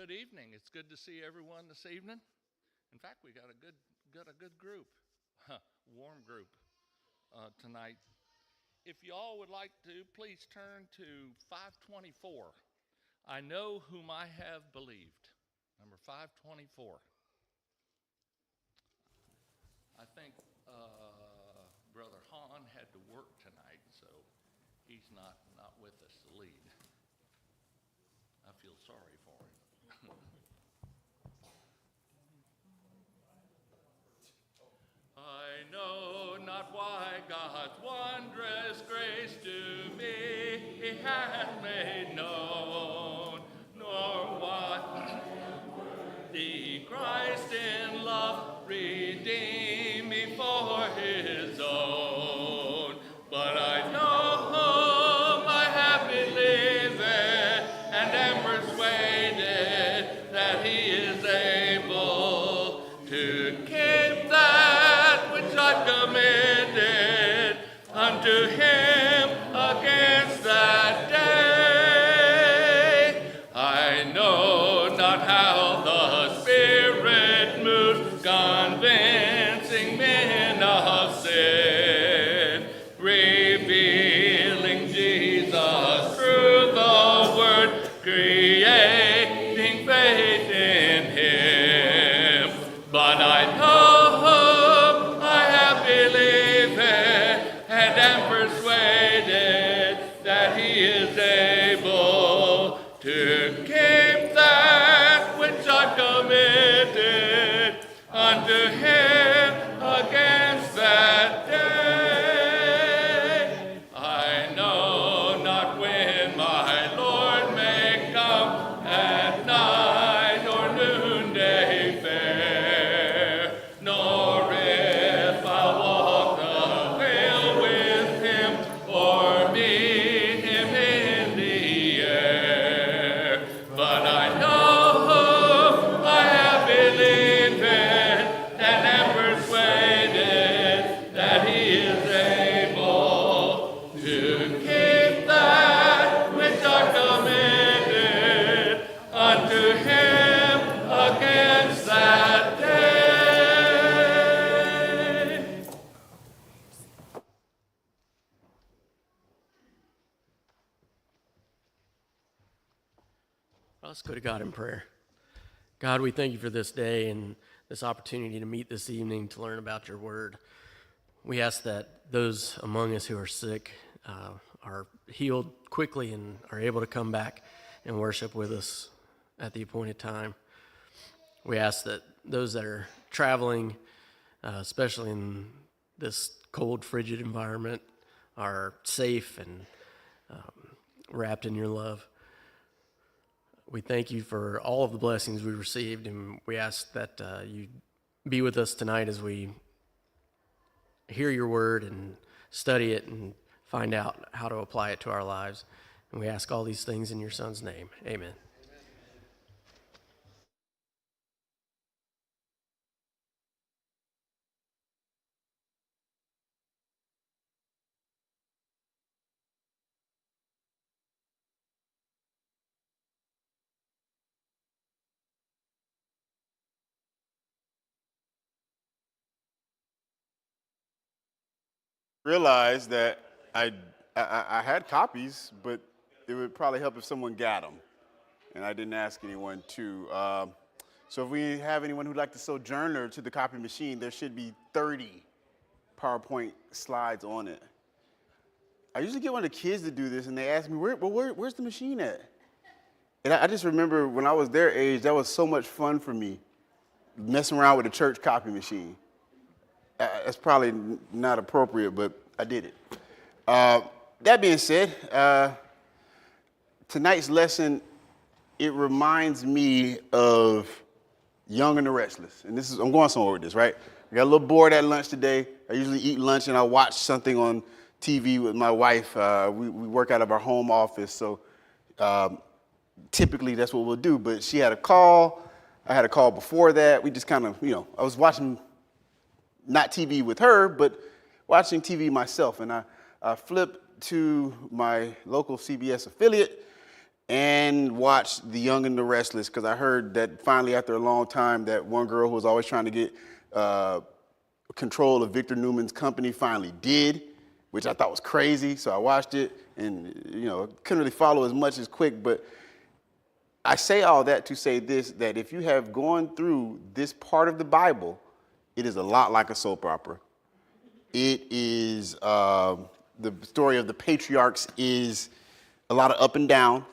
Good evening. It's good to see everyone this evening. In fact, we got a good group, warm group tonight. If y'all would like to, please turn to 524. I know whom I have believed. Number 524. I think Brother Hahn had to work tonight, so he's not with us to lead. I feel sorry for him. I know not why God's wondrous grace to me He hath made known, nor what the Christ in love redeemed me for His own. But I know whom I have believed and am persuaded that He is able to keep that which I've committed unto Him against that day. I know not how the Spirit moves, convincing men of sin, revealing Jesus through the Word, creating faith in Him. But I know whom I have believed and am persuaded that He is able to keep that which I've committed unto Him against that day. I know not when my Lord may come at night or noonday fair, nor if I'll walk the hill with Him or meet Him in the air. But I know whom I have believed and am persuaded that He is able to keep that which I've committed unto Him against that day. Let's go to God in prayer. God, we thank You for this day and this opportunity to meet this evening to learn about Your word. We ask that those among us who are sick are healed quickly and are able to come back and worship with us at the appointed time. We ask that those that are traveling, especially in this cold, frigid environment, are safe and wrapped in Your love. We thank You for all of the blessings we received, and we ask that You be with us tonight as we hear Your word and study it and find out how to apply it to our lives. And we ask all these things in Your Son's name. Amen. Realized that I had copies, but it would probably help if someone got them, and I didn't ask anyone to. So if we have anyone who'd like to sojourner to the copy machine, there should be 30 PowerPoint slides on it. I usually get one of the kids to do this, and they ask me, where's the machine at? And I just remember when I was their age, that was so much fun for me, messing around with a church copy machine. That's probably not appropriate, but I did it. That being said, tonight's lesson, it reminds me of Young and the Restless. And I'm going somewhere with this, right? I got a little bored at lunch today. I usually eat lunch and I watch something on TV with my wife. We work out of our home office, so typically that's what we'll do. But she had a call. I had a call before that. We just kind of, I was watching not TV with her, but watching TV myself. And I flipped to my local CBS affiliate, and watched The Young and the Restless, because I heard that finally, after a long time, that one girl who was always trying to get control of Victor Newman's company finally did, which I thought was crazy. So I watched it, and couldn't really follow as much as quick. But I say all that to say this: that if you have gone through this part of the Bible, it is a lot like a soap opera. It is the story of the patriarchs is a lot of up and down.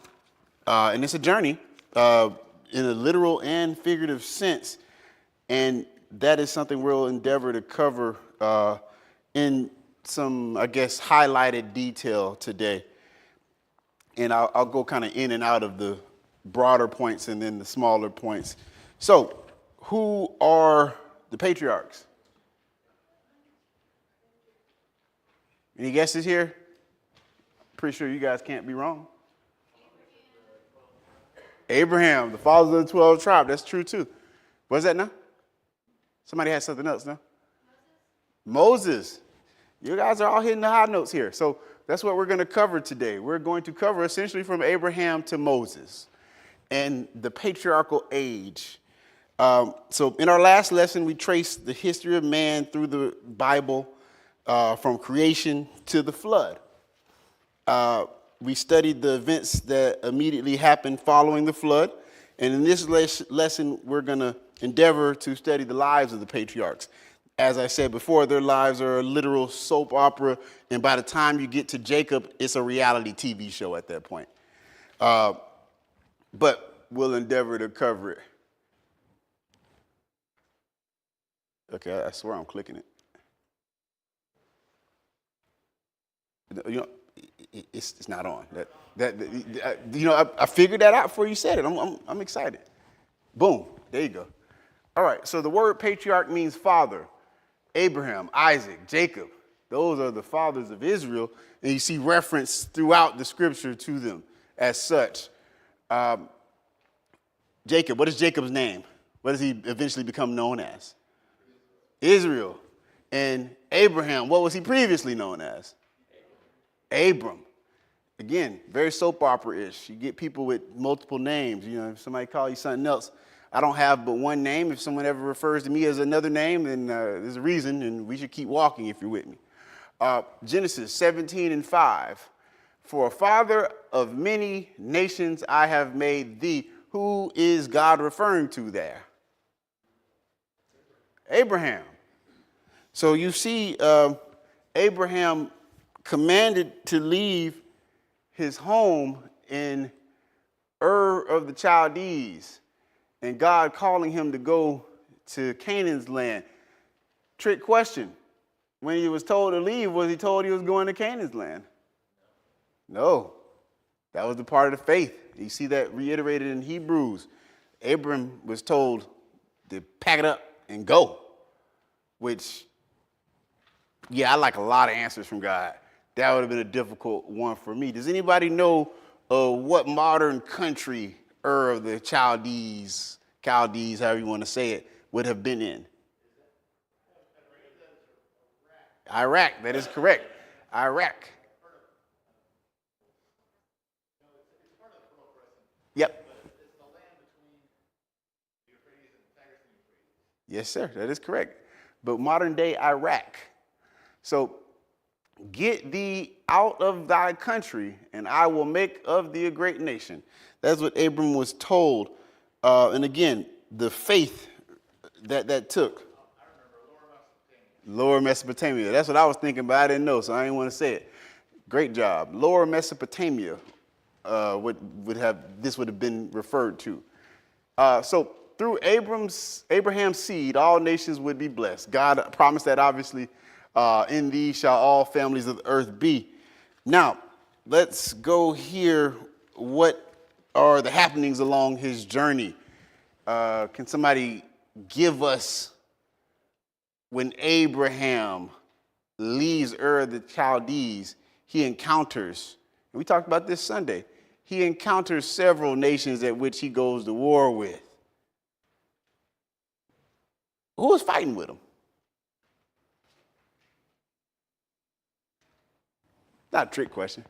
And it's a journey in a literal and figurative sense. And that is something we'll endeavor to cover in some, I guess, highlighted detail today. And I'll go kind of in and out of the broader points and then the smaller points. So, who are the patriarchs? Any guesses here? Pretty sure you guys can't be wrong. Abraham, the father of the 12 tribes. That's true too. What's that now? Somebody had something else, no? Moses. You guys are all hitting the high notes here. So that's what we're going to cover today. We're going to cover essentially from Abraham to Moses and the patriarchal age. So in our last lesson, we traced the history of man through the Bible from creation to the flood. We studied the events that immediately happened following the flood. And in this lesson, we're going to endeavor to study the lives of the patriarchs. As I said before, their lives are a literal soap opera. And by the time you get to Jacob, it's a reality TV show at that point. But we'll endeavor to cover it. Okay, I swear I'm clicking it. It's not on. I figured that out before you said it. I'm excited. Boom. There you go. All right. So the word patriarch means father. Abraham, Isaac, Jacob. Those are the fathers of Israel, and you see reference throughout the scripture to them as such. Jacob. What is Jacob's name? What does he eventually become known as? Israel. And Abraham. What was he previously known as? Abram. Again, very soap opera-ish. You get people with multiple names. If somebody calls you something else, I don't have but one name. If someone ever refers to me as another name, then there's a reason, and we should keep walking if you're with me. Genesis 17:5. For a father of many nations I have made thee. Who is God referring to there? Abraham. So you see Abraham commanded to leave his home in Ur of the Chaldees, and God calling him to go to Canaan's land. Trick question. When he was told to leave, was he told he was going to Canaan's land? No. That was the part of the faith. You see that reiterated in Hebrews. Abram was told to pack it up and go, which, I like a lot of answers from God. That would have been a difficult one for me. Does anybody know what modern country Ur of the Chaldees, however you want to say it, would have been in? Iraq. That is correct. Iraq. Yep. Yes, sir. That is correct. But modern day Iraq. So, get thee out of thy country, and I will make of thee a great nation. That's what Abram was told. And again, the faith that took. Lower Mesopotamia. That's what I was thinking, but I didn't know, so I didn't want to say it. Great job. Lower Mesopotamia would have been referred to. So through Abraham's seed, all nations would be blessed. God promised that, obviously. In thee shall all families of the earth be. Now, let's go hear what are the happenings along his journey. Can somebody give us when Abraham leaves Ur of the Chaldees, he encounters, and we talked about this Sunday, he encounters several nations at which he goes to war with. Who was fighting with him? Not a trick question.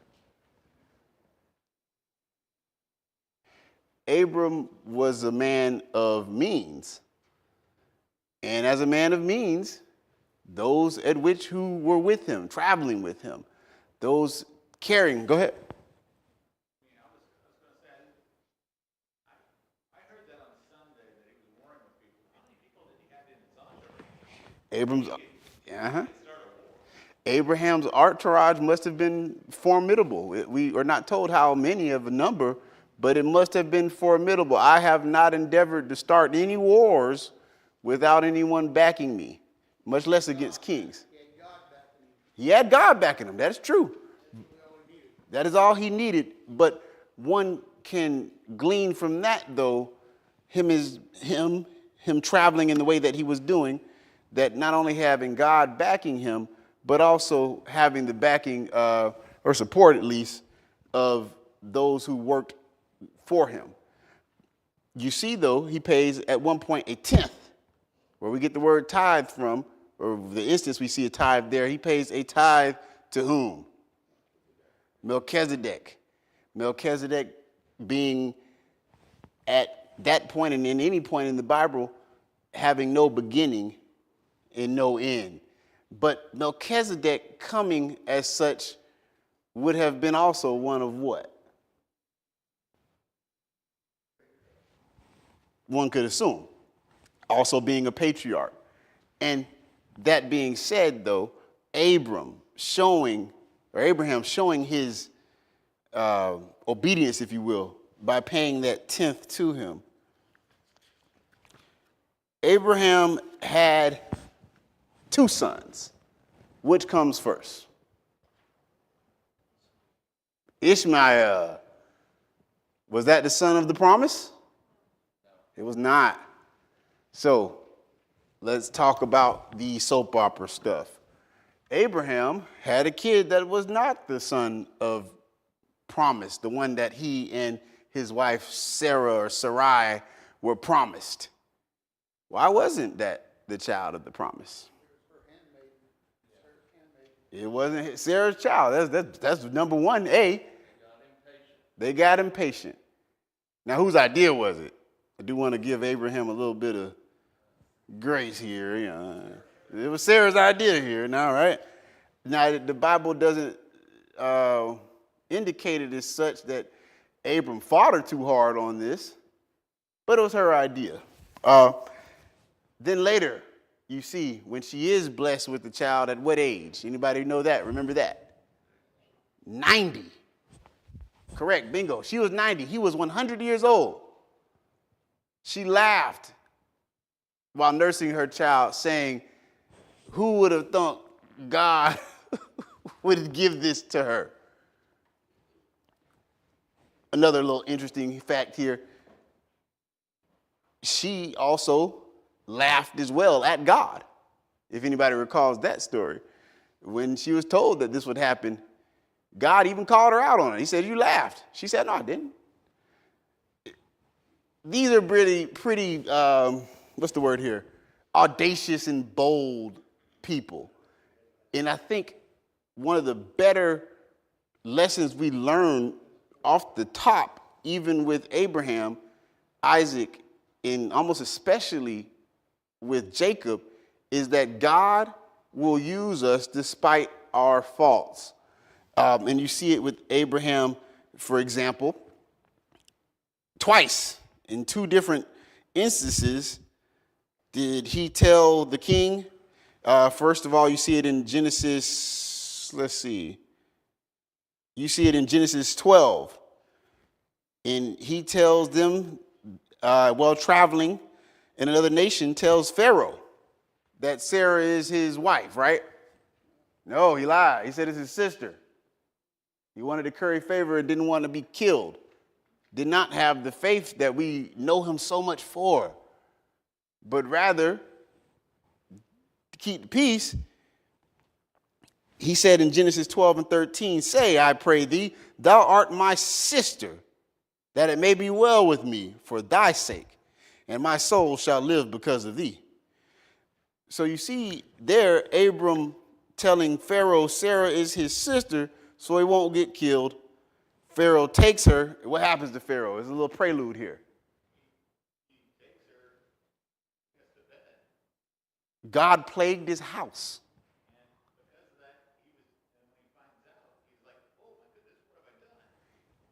Abram was a man of means. And as a man of means, those at which who were with him, traveling with him, those carrying, go ahead. Abram's, Abraham's entourage must have been formidable. We are not told how many of a number, but it must have been formidable. I have not endeavored to start any wars without anyone backing me, much less against kings. He had God backing him. That is true. That is all he needed. But one can glean from that, though, him traveling in the way that he was doing, that not only having God backing him, but also having the backing, or support at least, of those who worked for him. You see, though, he pays at one point a tenth, where we get the word tithe from, or the instance we see a tithe there. He pays a tithe to whom? Melchizedek. Melchizedek being at that point and in any point in the Bible having no beginning and no end. But Melchizedek coming as such would have been also one of what? One could assume. Also being a patriarch. And that being said, though, Abraham showing his obedience, if you will, by paying that tenth to him. Abraham had two sons. Which comes first? Ishmael. Was that the son of the promise? It was not. So let's talk about the soap opera stuff. Abraham had a kid that was not the son of promise, the one that he and his wife Sarah or Sarai were promised. Why wasn't that the child of the promise? It wasn't Sarah's child. That's number one. They got impatient. Now, whose idea was it? I do want to give Abraham a little bit of grace here. You know, it was Sarah's idea here now, right? Now, the Bible doesn't indicate it as such that Abram fought her too hard on this, but it was her idea. Then later, you see, when she is blessed with the child, at what age? Anybody know that? Remember that? 90. Correct, bingo. She was 90. He was 100 years old. She laughed while nursing her child, saying, who would have thought God would give this to her? Another little interesting fact here. She also laughed as well at God, if anybody recalls that story. When she was told that this would happen, God even called her out on it. He said, you laughed. She said, no, I didn't. These are pretty what's the word here? Audacious and bold people. And I think one of the better lessons we learn off the top, even with Abraham, Isaac, and almost especially with Jacob, is that God will use us despite our faults. And you see it with Abraham, for example, twice in two different instances. Did he tell the king? First of all, you see it in Genesis, let's see. You see it in Genesis 12. And he tells them, while traveling in another nation, tells Pharaoh that Sarah is his wife, right? No, he lied. He said it's his sister. He wanted to curry favor and didn't want to be killed. Did not have the faith that we know him so much for, but rather to keep the peace. He said in Genesis 12 and 13, say, I pray thee, thou art my sister, that it may be well with me for thy sake, and my soul shall live because of thee. So you see there, Abram telling Pharaoh Sarah is his sister so he won't get killed. Pharaoh takes her. What happens to Pharaoh? There's a little prelude here. God plagued his house.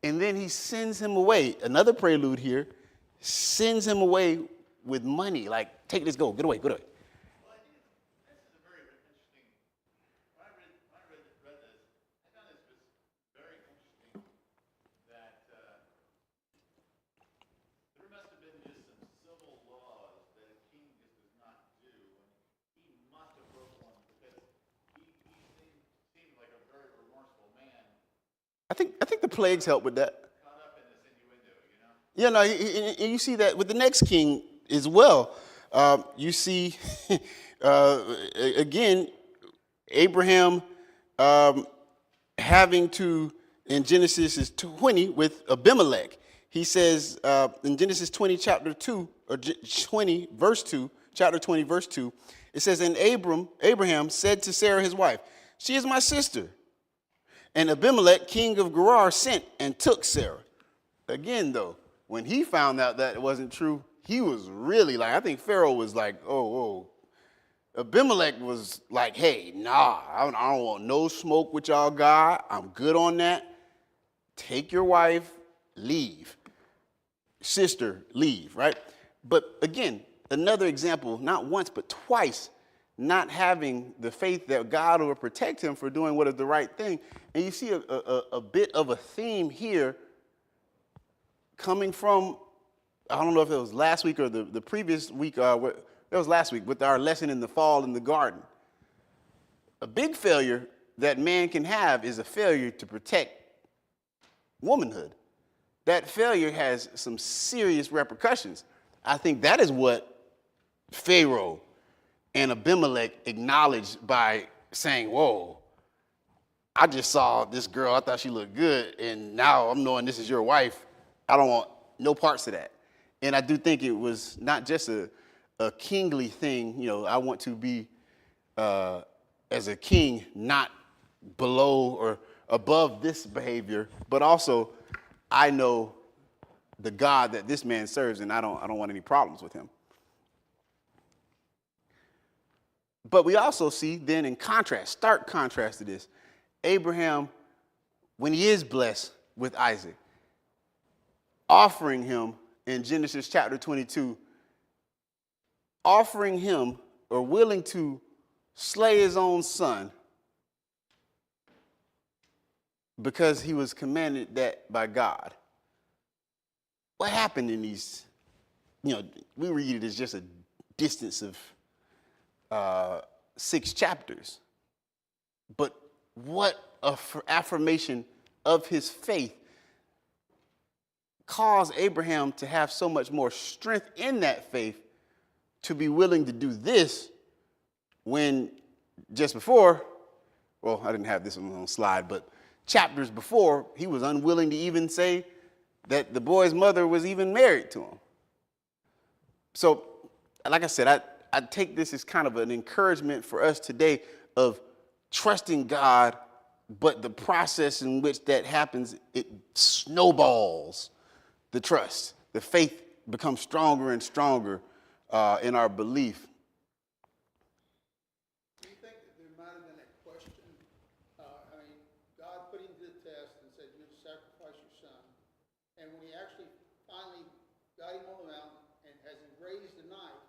And then he sends him away. Another prelude here. Sends him away with money. Like, take this, go. Get away, get away. I think the plagues help with that. You know, you see that with the next king as well. You see, again, Abraham having to, in Genesis 20 with Abimelech. He says in Genesis 20, chapter 2, or 20, verse 2, chapter 20, verse 2, it says, and Abraham said to Sarah, his wife, she is my sister. And Abimelech, king of Gerar, sent and took Sarah. Again, though, when he found out that it wasn't true, he was really like, I think Pharaoh was like, oh. Abimelech was like, hey, nah, I don't want no smoke with y'all, God. I'm good on that. Take your wife, leave. Sister, leave, right? But again, another example, not once, but twice, not having the faith that God will protect him for doing what is the right thing. And you see a bit of a theme here coming from, I don't know if it was last week or the previous week, it was last week with our lesson in the fall in the garden. A big failure that man can have is a failure to protect womanhood. That failure has some serious repercussions. I think that is what Pharaoh and Abimelech acknowledged by saying, whoa, I just saw this girl, I thought she looked good, and now I'm knowing this is your wife. I don't want no parts of that. And I do think it was not just a kingly thing. You know, I want to be, as a king, not below or above this behavior, but also I know the God that this man serves, and I don't want any problems with him. But we also see then in contrast, stark contrast to this, Abraham, when he is blessed with Isaac, offering him in Genesis chapter 22, offering him or willing to slay his own son because he was commanded that by God. What happened in these, we read it as just a distance of 6 chapters. But what affirmation of his faith caused Abraham to have so much more strength in that faith to be willing to do this when just before, well, I didn't have this on the slide, but chapters before, he was unwilling to even say that the boy's mother was even married to him. So, like I said, I take this as kind of an encouragement for us today of trusting God, but the process in which that happens, it snowballs the trust. The faith becomes stronger and stronger in our belief. Do you think that there might have been a question? God put him to the test and said, you have to sacrifice your son. And when he actually finally got him on the mountain, and as he raised the knife,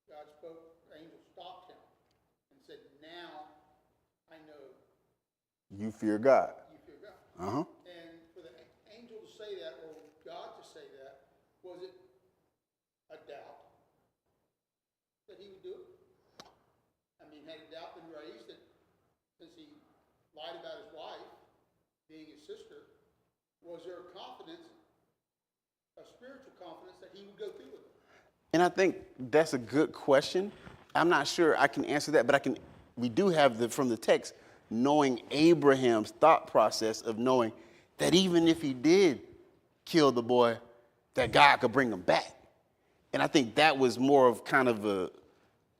God spoke, the angel stopped him and said, now I know You fear God. you fear God. Uh-huh. And for the angel to say that, or God to say that, was it a doubt that he would do it? Had a doubt been raised that since he lied about his wife being his sister, was there a confidence, a spiritual confidence that he would go through with it? And I think that's a good question. I'm not sure I can answer that, but we do have from the text, knowing Abraham's thought process of knowing that even if he did kill the boy, that God could bring him back. And I think that was more of kind of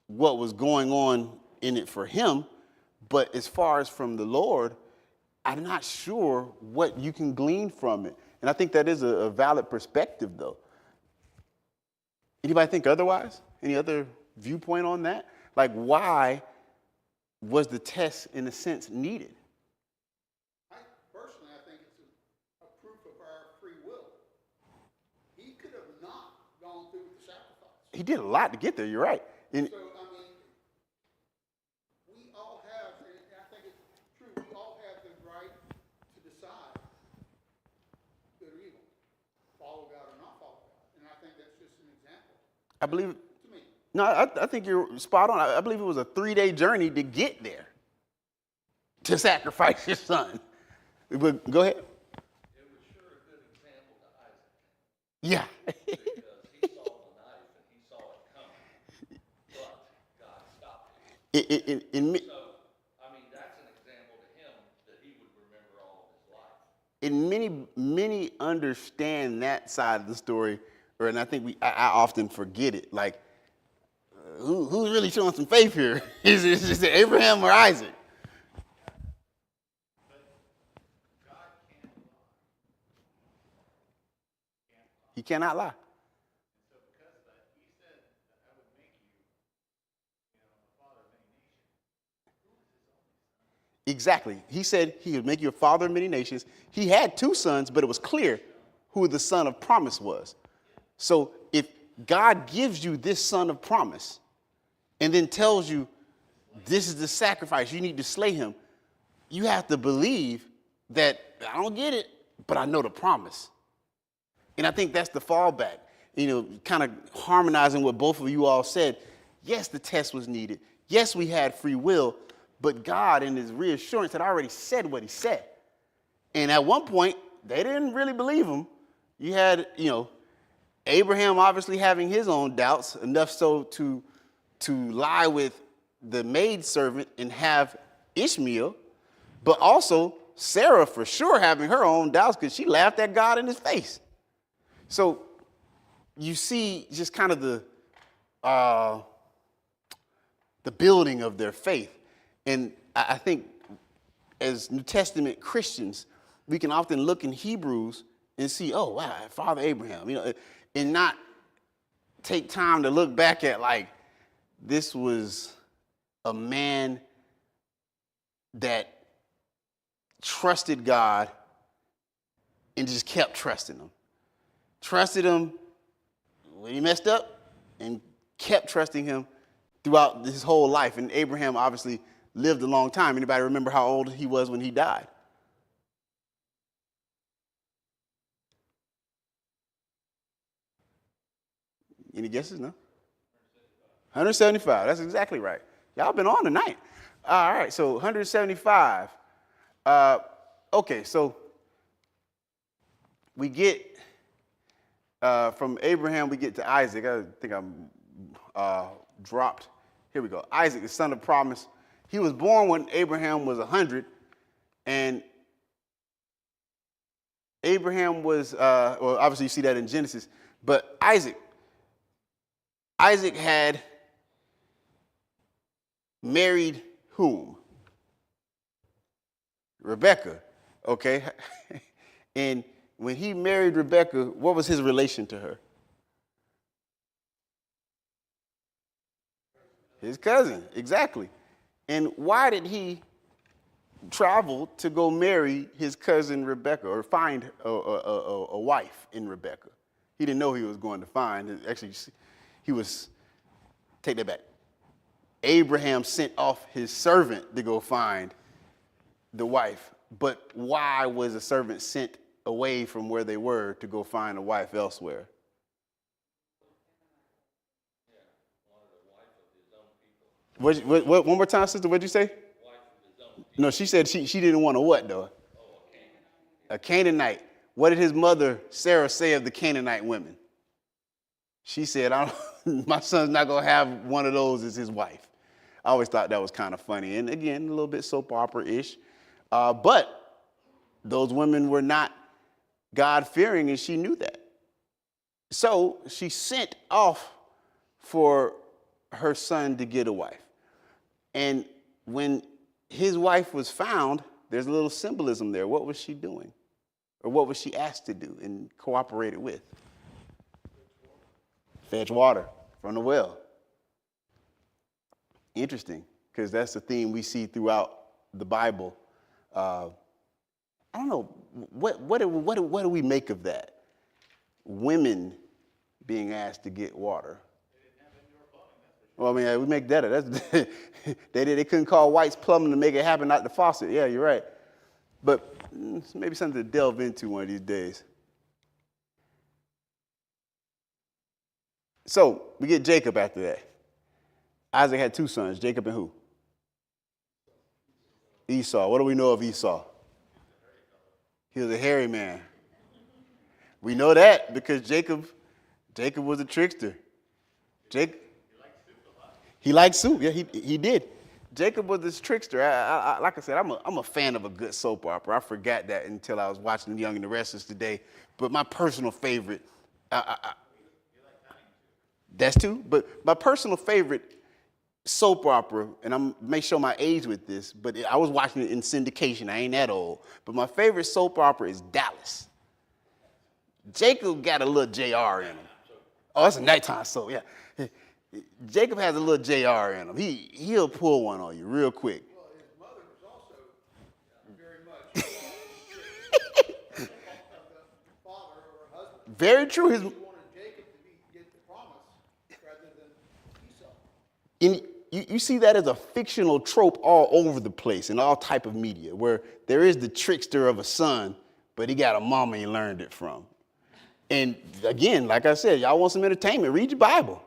what was going on in it for him. But as far as from the Lord, I'm not sure what you can glean from it. And I think that is a valid perspective, though. Anybody think otherwise? Any other viewpoint on that? Like, why was the test, in a sense, needed? Personally, I think it's a proof of our free will. He could have not gone through with the sacrifice. He did a lot to get there, you're right. And So, I mean, we all have, and I think it's true, we all have the right to decide good or evil, follow God or not follow God. And I think that's just an example I believe, to me. no, I think you're spot on. I believe it was a 3-day journey to get there, to sacrifice your son. But go ahead. It was sure a good example to Isaac Yeah. because he saw the knife and he saw it coming, but God stopped it. So, I mean, that's an example to him that he would remember all of his life. And many understand that side of the story, and I think I often forget it. Like, who's really showing some faith here? Is it Abraham or Isaac? He cannot lie. Exactly. He said he would make you a father of many nations. He had 2 sons, but it was clear who the son of promise was. So if God gives you this son of promise and then tells you this is the sacrifice, you need to slay him, you have to believe that I don't get it, but I know the promise. And I think that's the fallback, kind of harmonizing what both of you all said. Yes, the test was needed. Yes, we had free will, but God in his reassurance had already said what he said. And at one point, they didn't really believe him. You had, Abraham obviously having his own doubts, enough so to lie with the maidservant and have Ishmael, but also Sarah for sure having her own doubts because she laughed at God in his face. So you see just kind of the building of their faith. And I think as New Testament Christians, we can often look in Hebrews and see, oh, wow, Father Abraham, and not take time to look back at, like, this was a man that trusted God and just kept trusting him. Trusted him when he messed up and kept trusting him throughout his whole life. And Abraham obviously lived a long time. Anybody remember how old he was when he died? Any guesses? No? 175. That's exactly right. Y'all been on tonight. All right, so 175. Okay, so we get from Abraham, we get to Isaac. I think I'm dropped. Here we go. Isaac, the son of promise. He was born when Abraham was 100, and Abraham was, well, obviously you see that in Genesis, but Isaac had married whom? Rebekah, okay? And when he married Rebekah, what was his relation to her? His cousin, exactly. And why did he travel to go marry his cousin Rebekah or find a wife in Rebekah? He didn't know he was going to find. Actually, take that back. Abraham sent off his servant to go find the wife. But why was the servant sent away from where they were to go find a wife elsewhere? What, one more time, sister, what'd you say? No, she said she didn't want a what, though? A Canaanite. What did his mother, Sarah, say of the Canaanite women? She said, my son's not going to have one of those as his wife. I always thought that was kind of funny. And again, a little bit soap opera-ish. But those women were not God-fearing, and she knew that. So she sent off for her son to get a wife. And when his wife was found, there's a little symbolism there. What was she doing? Or what was she asked to do and cooperated with? Fetch water from the well. Interesting, because that's the theme we see throughout the Bible. I don't know, what do we make of that? Women being asked to get water. Well, I mean, we make that. They couldn't call White's Plumbing to make it happen, not the faucet. Yeah, you're right. But maybe something to delve into one of these days. So we get Jacob after that. Isaac had 2 sons, Jacob and who? Esau. What do we know of Esau? He was a hairy man. We know that because Jacob was a trickster. He liked soup. Yeah, he did. Jacob was this trickster. Like I said, I'm a fan of a good soap opera. I forgot that until I was watching Young and the Restless today. But my personal favorite, that's 2. But my personal favorite soap opera, and I may show my age with this, but I was watching it in syndication. I ain't that old. But my favorite soap opera is Dallas. Jacob got a little JR in him. Oh, it's a nighttime soap, yeah. Jacob has a little JR in him. He'll pull one on you real quick. Well, his mother was also very much the father or husband. Very true. He wanted Jacob to get the promise rather than Esau. You see that as a fictional trope all over the place in all type of media, where there is the trickster of a son, but he got a mama he learned it from. And again, like I said, y'all want some entertainment, read your Bible.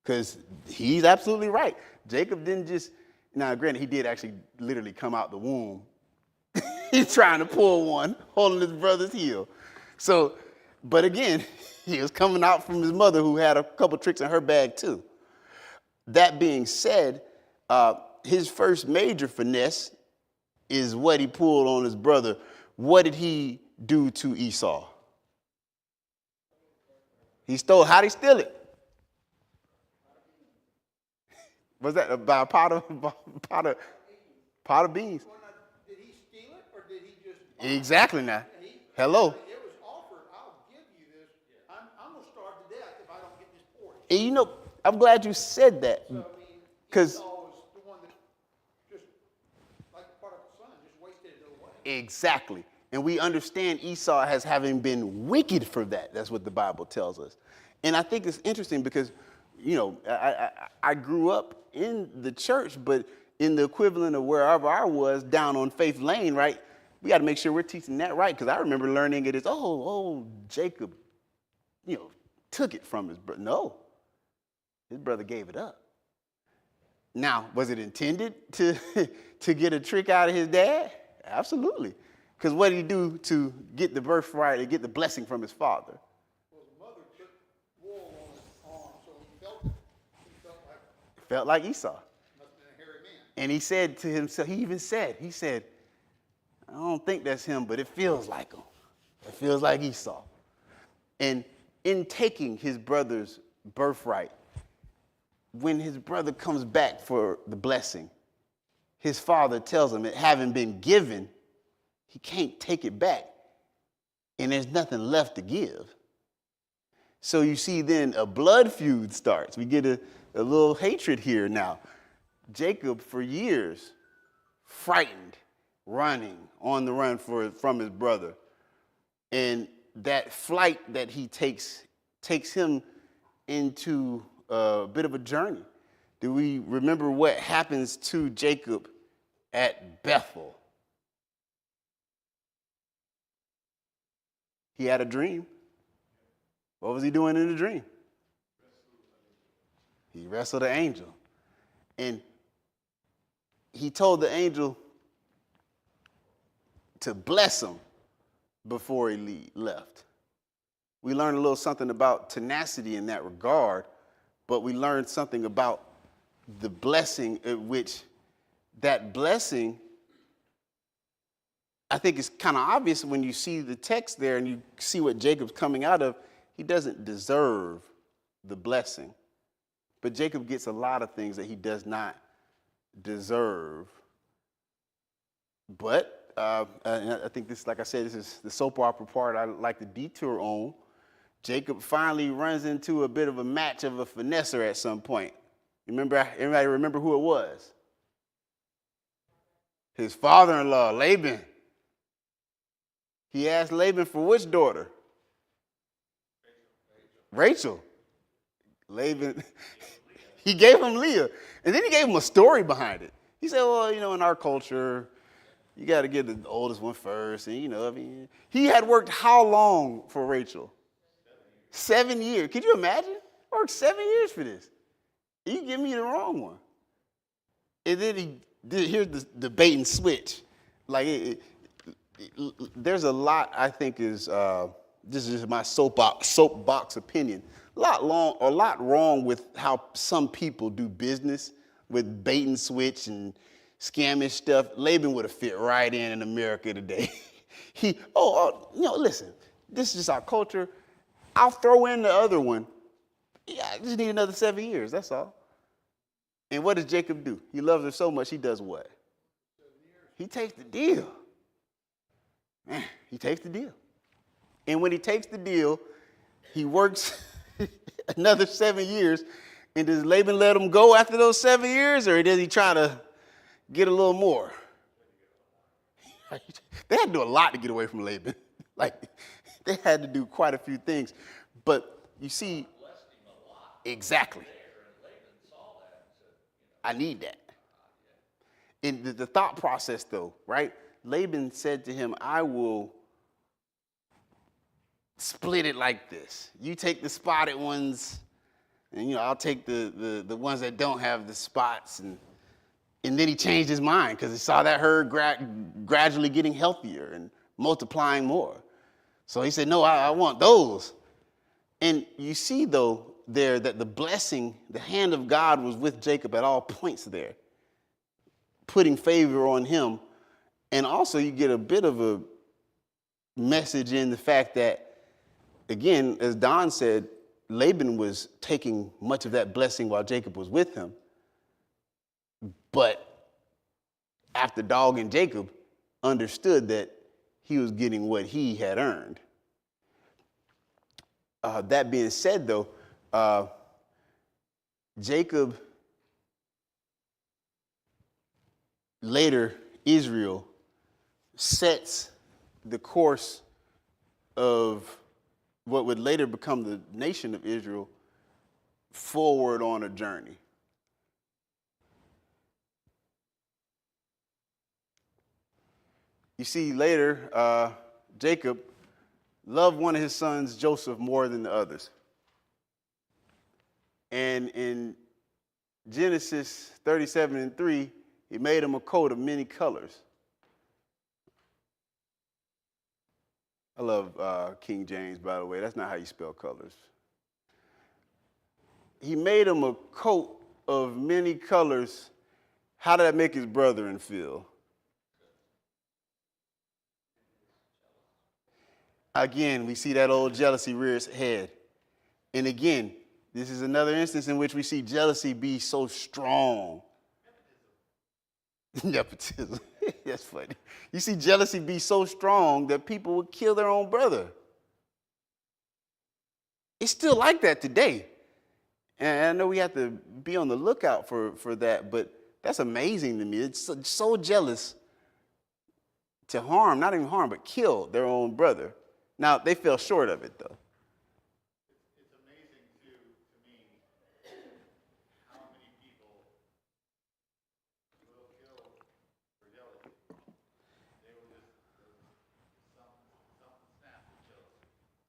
Because he's absolutely right. Jacob didn't just, now granted, he did actually literally come out the womb. He's trying to pull one, holding his brother's heel. So, but again, he was coming out from his mother who had a couple tricks in her bag too. That being said, his first major finesse is what he pulled on his brother. What did he do to Esau? How'd he steal it? Was that by a pot of beans? Did he steal it or did he just? Exactly now. Hello. It was offered. I'll give you this. I'm gonna starve to death if I don't get this porridge. And you know, I'm glad you said that. So I mean, Because Esau was the one that just, like the prodigal son, just wasted it away. exactly. And we understand Esau as having been wicked for that. That's what the Bible tells us. And I think it's interesting because, you know, I grew up in the church, but in the equivalent of wherever I was down on Faith Lane, right? We got to make sure we're teaching that right. Because I remember learning it as, Jacob, you know, took it from his brother. No, his brother gave it up. Now, was it intended to get a trick out of his dad? Absolutely. Because what did he do to get the birthright and get the blessing from his father? Well, the mother put wool on his arm, so he felt it. He Felt like Esau. must have been a hairy man. And he said to himself, he said, I don't think that's him, but it feels like him. It feels like Esau. And in taking his brother's birthright, when his brother comes back for the blessing, his father tells him it having been given, he can't take it back. And there's nothing left to give. So you see then a blood feud starts. We get a little hatred here now. Jacob, for years, frightened, running on the run from his brother. And that flight that he takes him into a bit of a journey. Do we remember what happens to Jacob at Bethel? He had a dream. What was he doing in the dream? He wrestled an angel. And he told the angel to bless him before he left. We learned a little something about tenacity in that regard, but we learned something about the blessing at which that blessing, I think it's kind of obvious when you see the text there and you see what Jacob's coming out of. He doesn't deserve the blessing. But Jacob gets a lot of things that he does not deserve. But and I think this, like I said, this is the soap opera part I like to detour on. Jacob finally runs into a bit of a match of a finesser at some point. Everybody remember who it was? His father-in-law, Laban. He asked Laban for which daughter? Rachel. Laban, he gave him Leah. And then he gave him a story behind it. He said, well, in our culture, you got to get the oldest one first. And, he had worked how long for Rachel? 7 years. Could you imagine? Worked 7 years for this. You give me the wrong one. And then here's the bait and switch. Like, there's a lot I think is, this is my soapbox opinion, a lot wrong with how some people do business with bait and switch and scamish stuff. Laban would have fit right in America today. Listen, this is just our culture. I'll throw in the other one. Yeah, I just need another 7 years, that's all. And what does Jacob do? He loves her so much, he does what? He takes the deal. Man, he takes the deal. And when he takes the deal, he works another 7 years. And does Laban let him go after those 7 years, or does he try to get a little more? They had to do a lot to get away from Laban. They had to do quite a few things. But you see, exactly. I need that. And the thought process, though, right? Laban said to him, I will split it like this. You take the spotted ones, and I'll take the ones that don't have the spots. And then he changed his mind because he saw that herd gradually getting healthier and multiplying more. So he said, no, I want those. And you see, though, there that the blessing, the hand of God was with Jacob at all points there, putting favor on him. And also you get a bit of a message in the fact that, again, as Don said, Laban was taking much of that blessing while Jacob was with him. But after dogging Jacob, understood that he was getting what he had earned. That being said, though, Jacob, later Israel, sets the course of what would later become the nation of Israel forward on a journey. You see, later, Jacob loved one of his sons, Joseph, more than the others. And in Genesis 37:3, he made him a coat of many colors. I love King James, by the way. That's not how you spell colors. He made him a coat of many colors. How did that make his brethren feel? Again, we see that old jealousy rear its head. And again, this is another instance in which we see jealousy be so strong. Nepotism. That's funny. You see jealousy be so strong that people would kill their own brother. It's still like that today. And I know we have to be on the lookout for that, but that's amazing to me. It's so jealous to harm, not even harm, but kill their own brother. Now, they fell short of it, though. It's amazing, too, to me, how many people will kill for jealousy. They will just, something snaps with jealousy.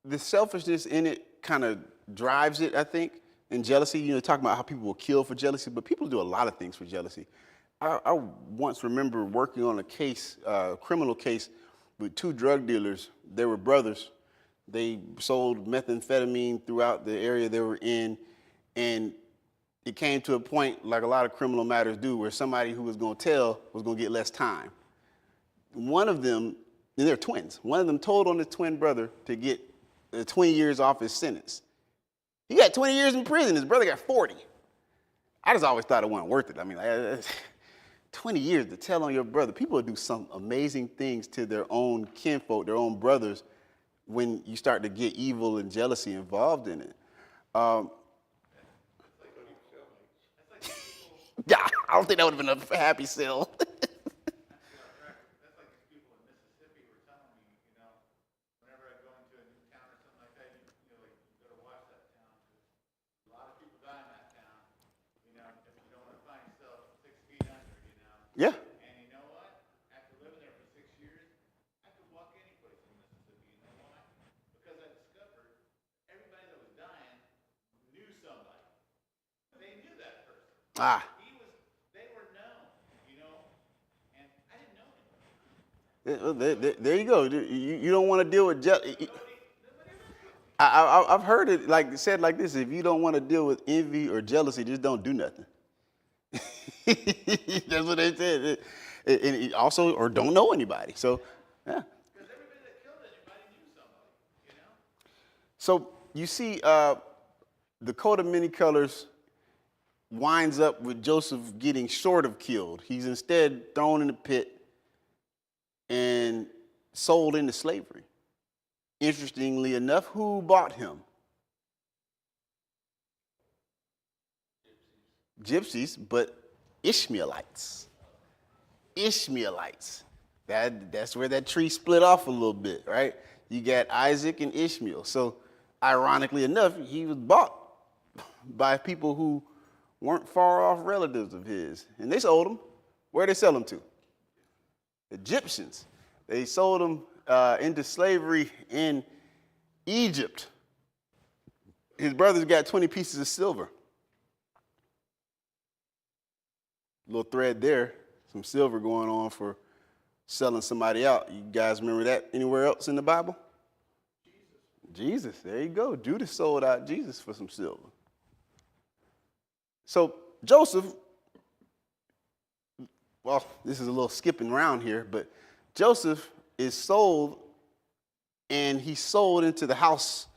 The selfishness in it kind of drives it, I think, in jealousy. Talking about how people will kill for jealousy, but people do a lot of things for jealousy. I once remember working on a case, criminal case, with two drug dealers. They were brothers. They sold methamphetamine throughout the area they were in. And it came to a point, like a lot of criminal matters do, where somebody who was going to tell was going to get less time. One of them, and they're twins, one of them told on his twin brother to get 20 years off his sentence. He got 20 years in prison. His brother got 40. I just always thought it wasn't worth it. I mean, 20 years to tell on your brother. People will do some amazing things to their own kinfolk, their own brothers, when you start to get evil and jealousy involved in it. Yeah, I don't think that would have been a happy sell. That's like these people in Mississippi were telling me, whenever I go into a new town or something like that, like you better watch that town. A lot of people die in that town. If you don't want to find yourself 6 feet under, Yeah. And you know what? After living there for 6 years, I could walk any place in Mississippi. You know why? Because I discovered everybody that was dying knew somebody. They knew that person. Ah. They were known, and I didn't know him. There you go. You don't want to deal with jealousy. I've heard it said like this: if you don't want to deal with envy or jealousy, just don't do nothing. That's what they said. And also, or don't know anybody. So, yeah. Because everybody that killed anybody knew somebody, So you see, the coat of many colors winds up with Joseph getting short of killed. He's instead thrown in the pit and sold into slavery. Interestingly enough, who bought him? Gypsies, but Ishmaelites. Ishmaelites. That's where that tree split off a little bit, right? You got Isaac and Ishmael. So ironically enough, he was bought by people who weren't far off relatives of his. And they sold him. Where did they sell him to? Egyptians. They sold him into slavery in Egypt. His brothers got 20 pieces of silver. Little thread there, some silver going on for selling somebody out. You guys remember that anywhere else in the Bible? Jesus, there you go. Judas sold out Jesus for some silver. So Joseph, well, this is a little skipping around here, but Joseph is sold, and he's sold into the house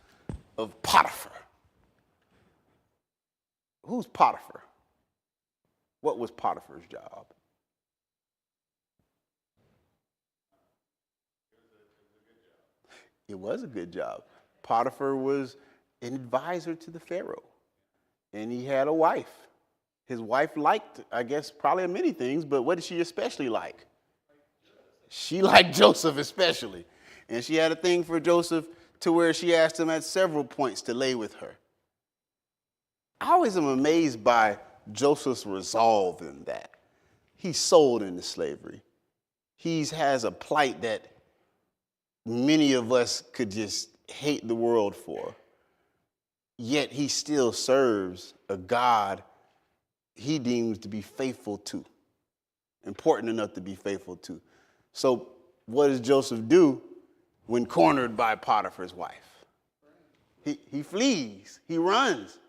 of Potiphar. Who's Potiphar? What was Potiphar's job? It was a good job. Potiphar was an advisor to the Pharaoh, and he had a wife. His wife liked, I guess, probably many things, but what did she especially like? She liked Joseph especially. And she had a thing for Joseph to where she asked him at several points to lay with her. I always am amazed by Joseph's resolve in that. He's sold into slavery. He has a plight that many of us could just hate the world for. Yet he still serves a God he deems to be faithful to, important enough to be faithful to. So what does Joseph do when cornered by Potiphar's wife? He flees. He runs.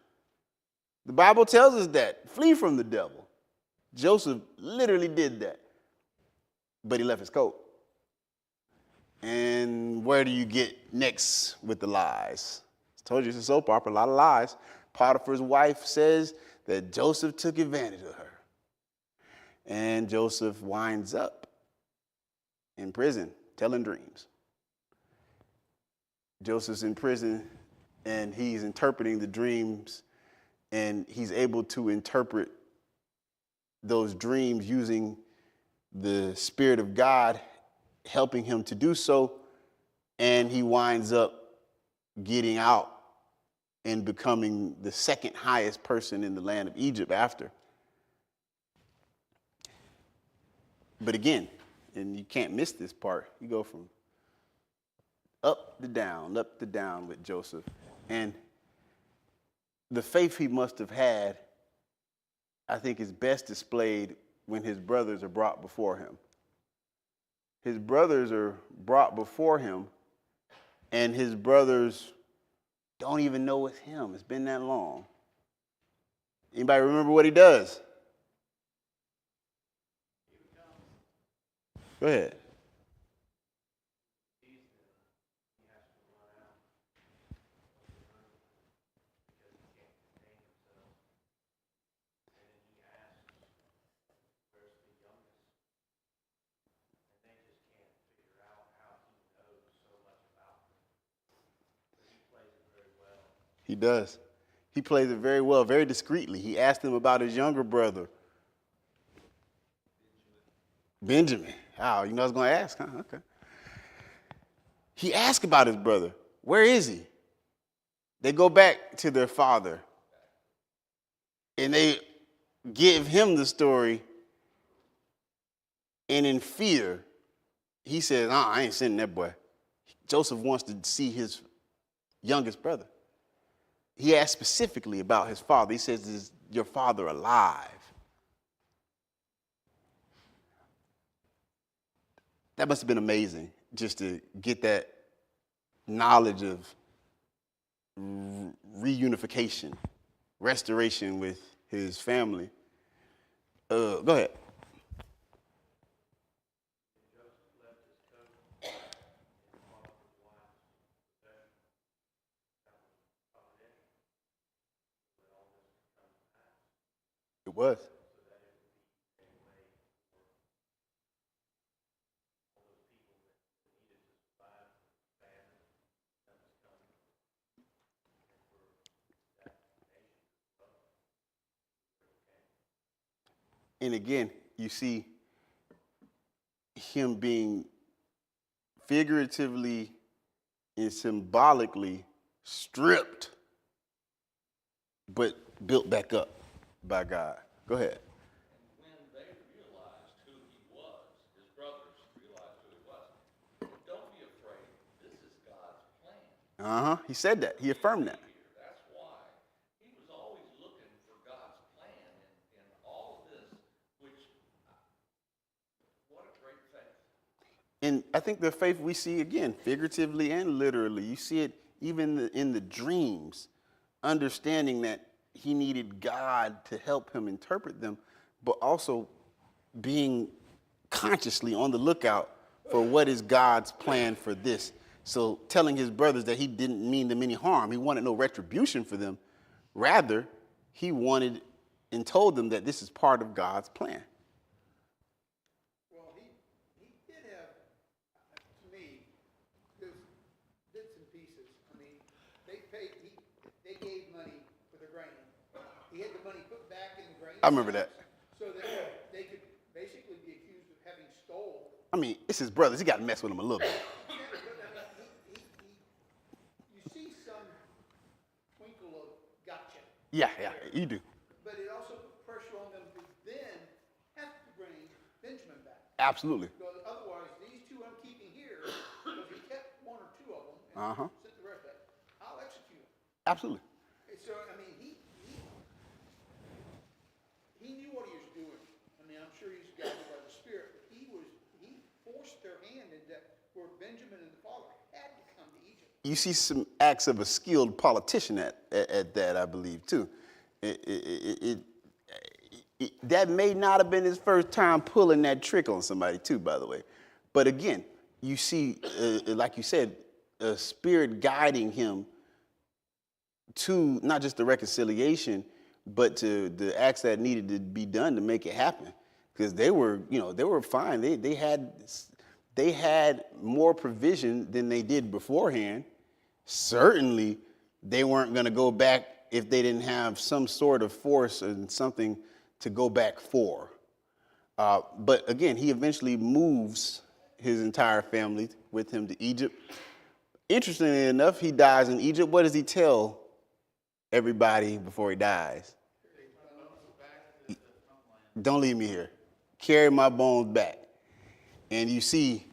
The Bible tells us that. Flee from the devil. Joseph literally did that. But he left his coat. And where do you get next with the lies? I told you it's a soap opera, a lot of lies. Potiphar's wife says that Joseph took advantage of her. And Joseph winds up in prison telling dreams. Joseph's in prison and he's interpreting the dreams, and he's able to interpret those dreams using the Spirit of God helping him to do so, and he winds up getting out and becoming the second highest person in the land of Egypt after. But again, and you can't miss this part, you go from up to down with Joseph. And the faith he must have had, I think, is best displayed when his brothers are brought before him. His brothers are brought before him, and his brothers don't even know it's him. It's been that long. Anybody remember what he does? Go ahead. He does. He plays it very well, very discreetly. He asked him about his younger brother, Benjamin. Oh, you know I was going to ask, huh? Okay. He asked about his brother. Where is he? They go back to their father, and they give him the story, and in fear, he says, I ain't sending that boy. Joseph wants to see his youngest brother. He asked specifically about his father. He says, is your father alive? That must have been amazing just to get that knowledge of reunification, restoration with his family. Go ahead. It was. And again, you see him being figuratively and symbolically stripped, but built back up by God. Go ahead. When they realized who he was, his brothers realized who he was, don't be afraid. This is God's plan. He said that. He affirmed that. That's why he was always looking for God's plan in all of this, which, what a great faith. And I think the faith we see, again, figuratively and literally, you see it even in the dreams, understanding that he needed God to help him interpret them, but also being consciously on the lookout for what is God's plan for this. So telling his brothers that he didn't mean them any harm. He wanted no retribution for them. Rather, he wanted and told them that this is part of God's plan. Well, he did have, to me, those bits and pieces. I mean, they gave money for the grain. He had the money put back in the grain. I remember that. So that they could basically be accused of having stole. I mean, it's his brothers. He got to mess with them a little bit. You see some twinkle of gotcha. Yeah, you do. But it also put pressure on them to then have to bring Benjamin back. Absolutely. Because otherwise, these two I'm keeping here, because he kept one or two of them and sent the rest back. I'll execute them. Absolutely. And so, I mean, he knew what he was doing. I mean, I'm sure he's guided by the Spirit, but he forced their hand into where Benjamin and the father had to come to Egypt. You see some acts of a skilled politician at that, I believe, too. That may not have been his first time pulling that trick on somebody, too, by the way. But again, you see, like you said, a spirit guiding him to not just the reconciliation, but to the acts that needed to be done to make it happen. Because they were fine. They had more provision than they did beforehand. Certainly, they weren't going to go back if they didn't have some sort of force and something to go back for. But again, he eventually moves his entire family with him to Egypt. Interestingly enough, he dies in Egypt. What does he tell everybody before he dies? Don't leave me here. Carry my bones back. And you see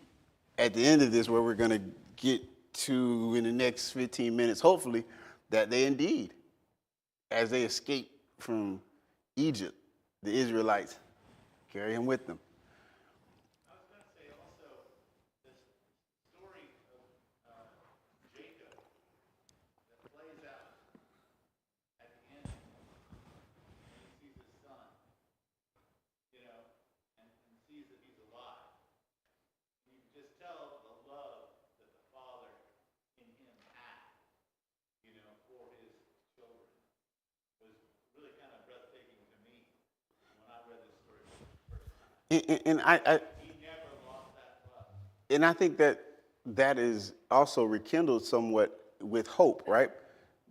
at the end of this, where we're going to get to in the next 15 minutes, hopefully, that they indeed, as they escape from Egypt, the Israelites carry him with them. I was going to say also, this story of Jacob that plays out at the end when he sees his son, and sees that he's alive. You can just tell the love that the father in him had, for his children. Was really kind of breathtaking to me when I read this story for the first time. And He never lost that love. And I think that is also rekindled somewhat with hope, right?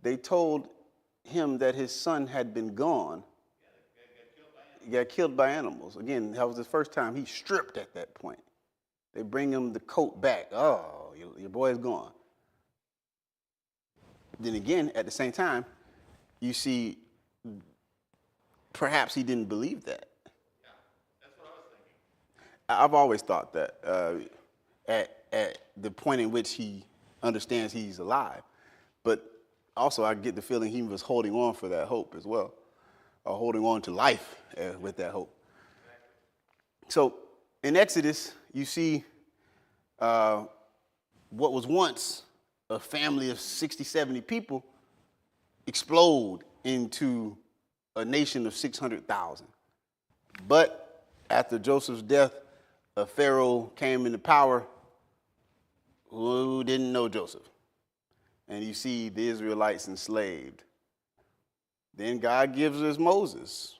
they told him that his son had been gone. He got killed by animals. Again, that was the first time he stripped at that point. They bring him the coat back. Oh, your boy is gone. Then again, at the same time, you see, perhaps he didn't believe that. Yeah, that's what I was thinking. I've always thought that at the point in which he understands he's alive. But also, I get the feeling he was holding on for that hope as well, or holding on to life with that hope. So in Exodus, you see what was once a family of 60, 70 people explode into a nation of 600,000. But after Joseph's death, a Pharaoh came into power who didn't know Joseph. And you see the Israelites enslaved. Then God gives us Moses.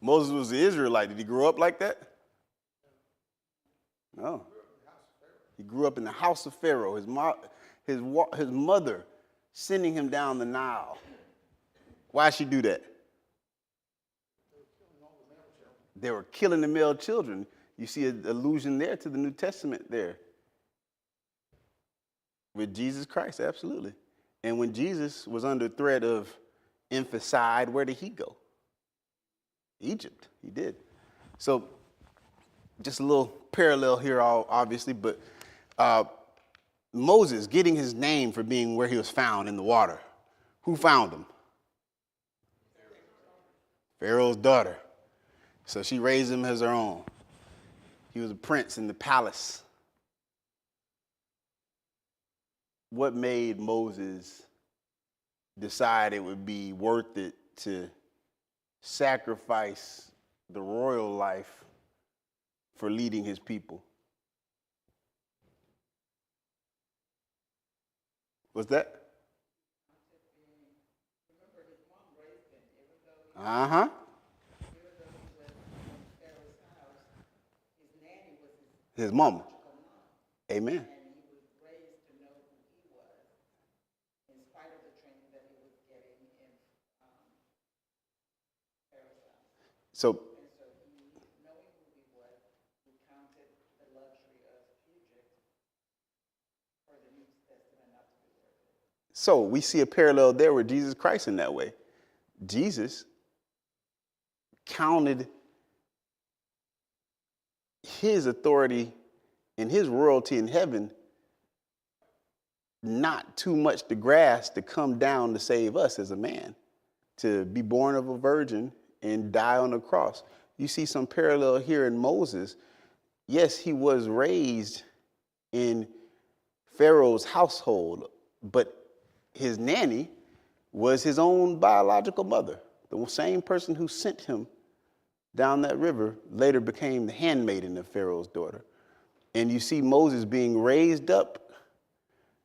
Moses was the Israelite. Did he grow up like that? No. He grew up in the house of Pharaoh. His mother sending him down the Nile. Why'd she do that? They were killing the male children. You see an allusion there to the New Testament there. With Jesus Christ, absolutely. And when Jesus was under threat of infanticide, where did he go? Egypt, he did. So just a little parallel here, obviously, but Moses getting his name for being where he was found in the water. Who found him? Pharaoh's daughter. So she raised him as her own. He was a prince in the palace. What made Moses decide it would be worth it to sacrifice the royal life for leading his people? What's that? Uh-huh. His mama. Amen. So, so we see a parallel there with Jesus Christ in that way. Jesus counted his authority and his royalty in heaven not too much to grasp to come down to save us as a man, to be born of a virgin and die on the cross. You see some parallel here in Moses. Yes, he was raised in Pharaoh's household, but his nanny was his own biological mother. The same person who sent him down that river later became the handmaiden of Pharaoh's daughter. And you see Moses being raised up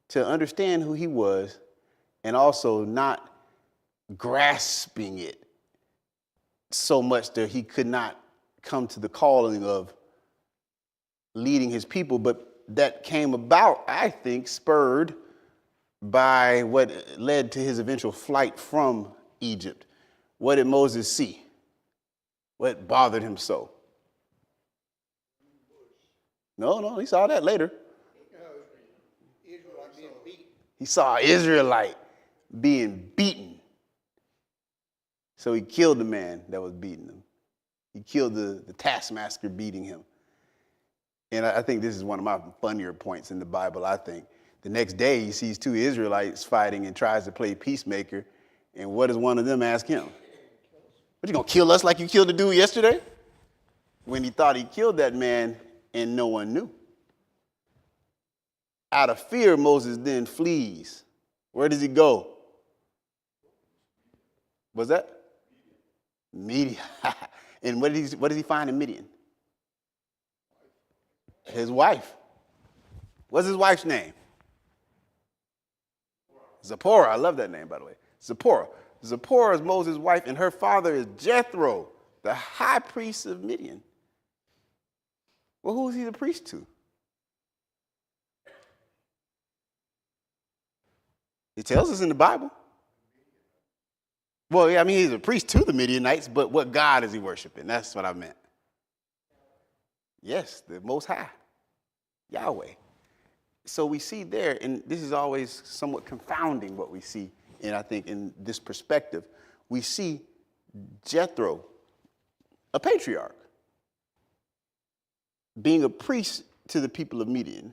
to understand who he was and also not grasping it so much that he could not come to the calling of leading his people. But that came about, I think, spurred by what led to his eventual flight from Egypt. What did Moses see? What bothered him so? No, he saw that later. Israelite being beat. He saw an Israelite being beaten. So he killed the man that was beating him. He killed the taskmaster beating him. And I think this is one of my funnier points in the Bible, I think. The next day, he sees two Israelites fighting and tries to play peacemaker. And what does one of them ask him? What, you gonna kill us like you killed the dude yesterday? When he thought he killed that man and no one knew. Out of fear, Moses then flees. Where does he go? What's that? Midian. And what does he find in Midian? His wife. What's his wife's name? Zipporah. I love that name, by the way. Zipporah. Zipporah is Moses' wife, and her father is Jethro, the high priest of Midian. Well, who is he the priest to? It tells us in the Bible. Well, yeah, I mean, he's a priest to the Midianites, but what God is he worshiping? That's what I meant. Yes, the Most High, Yahweh. So we see there, and this is always somewhat confounding what we see, and I think in this perspective, we see Jethro, a patriarch, being a priest to the people of Midian.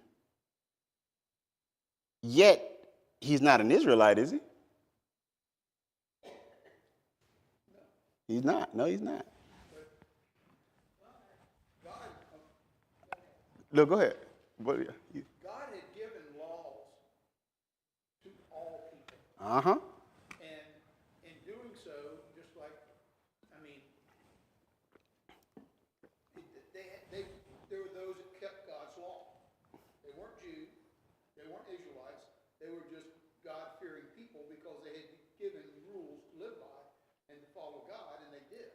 Yet, he's not an Israelite, is he? He's not. No, he's not. No, go ahead. God had given laws to all people. Uh-huh. And in doing so, just like, I mean, there were those that kept God's law. They weren't Jews, they weren't Israelites, they were just God-fearing people because they had given rules to live by and to follow God, and they did.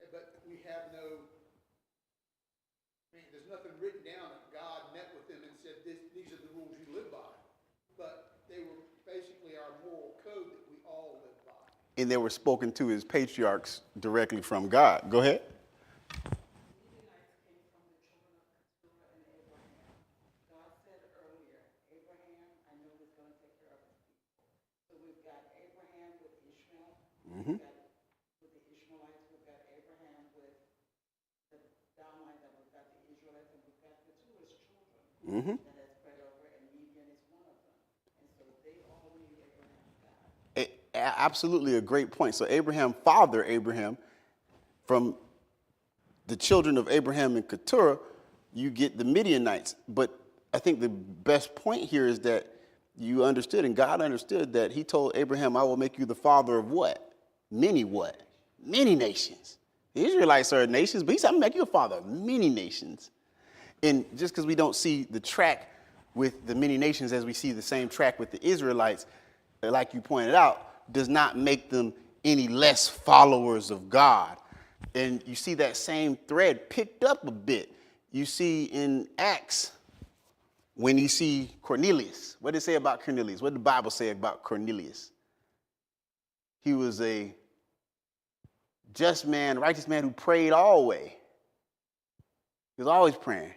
But we have no, I mean, there's nothing written down that God met with them and said, these are the rules you live by. But they were basically our moral code that we all live by. And they were spoken to as patriarchs directly from God. Go ahead. Midianites came from the children of Keturah and Abraham. God said earlier, Abraham, I know he's going to take care of his people. So we've got Abraham with Ishmael. We've got with the Ishmaelites, we've got Abraham with the Damites, and we've got the Israelites, and we've got Keturah's children that has spread over, and Midian is one of them. And so they all knew Abraham's God. Absolutely a great point. So Abraham, father Abraham, from the children of Abraham and Keturah, you get the Midianites. But I think the best point here is that you understood, and God understood, that he told Abraham, I will make you the father of what? Many what? Many nations. The Israelites are nations, but he said, I'm going to make you a father of many nations. And just because we don't see the track with the many nations as we see the same track with the Israelites, like you pointed out, does not make them any less followers of God. And you see that same thread picked up a bit. You see in Acts, when you see Cornelius, what did it say about Cornelius? What did the Bible say about Cornelius? He was a just man, righteous man who prayed always. He was always praying.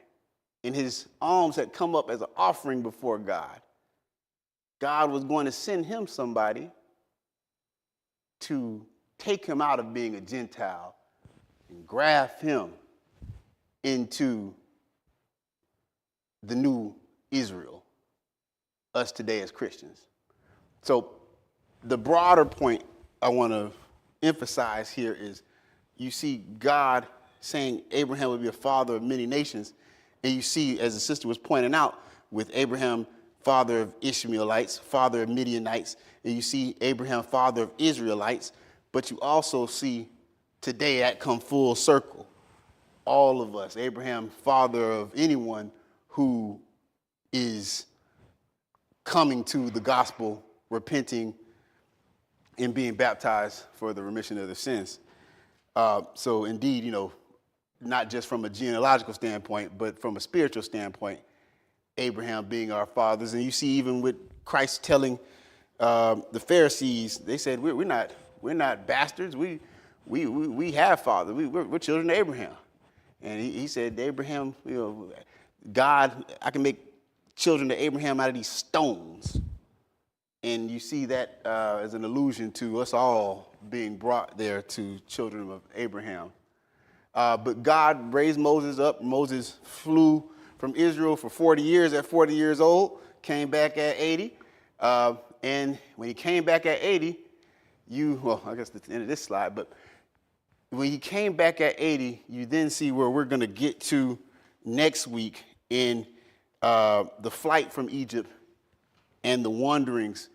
And his alms had come up as an offering before God. God was going to send him somebody to take him out of being a Gentile and graft him into the new Israel, us today as Christians. So the broader point I want to emphasize here is you see God saying Abraham would be a father of many nations, and you see, as the sister was pointing out, with Abraham, father of Ishmaelites, father of Midianites, and you see Abraham, father of Israelites, but you also see today that come full circle. All of us, Abraham, father of anyone who is coming to the gospel, repenting, and being baptized for the remission of their sins. So indeed, not just from a genealogical standpoint, but from a spiritual standpoint, Abraham being our fathers. And you see, even with Christ telling the Pharisees, they said, we're not bastards. We have fathers. We're children of Abraham. And he said to Abraham, God, I can make children of Abraham out of these stones. And you see that as an allusion to us all being brought there to children of Abraham. But God raised Moses up. Moses flew from Israel for 40 years. At 40 years old, came back at 80. And when he came back at 80, I guess that's the end of this slide, but when he came back at 80, you then see where we're going to get to next week in the flight from Egypt and the wanderings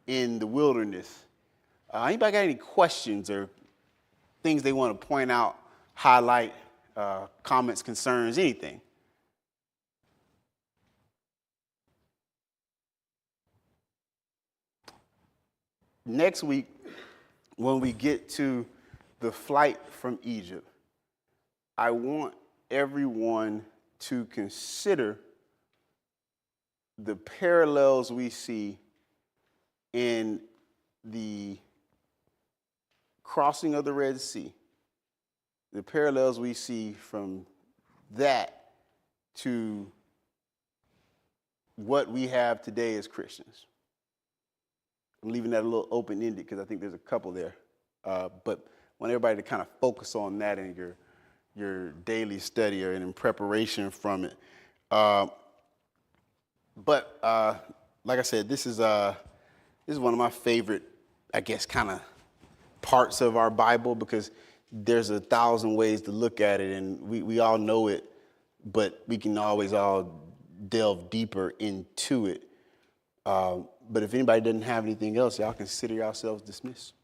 in the wilderness. Anybody got any questions or things they want to point out, highlight, comments, concerns, anything? Next week, when we get to the flight from Egypt, I want everyone to consider the parallels we see in the crossing of the Red Sea, the parallels we see from that to what we have today as Christians. I'm leaving that a little open-ended because I think there's a couple there. But I want everybody to kind of focus on that in your daily study or in preparation from it. But like I said, this is one of my favorite, I guess, kind of parts of our Bible, because there's 1,000 ways to look at it, and we all know it, but we can always all delve deeper into it. But if anybody doesn't have anything else, y'all consider yourselves dismissed.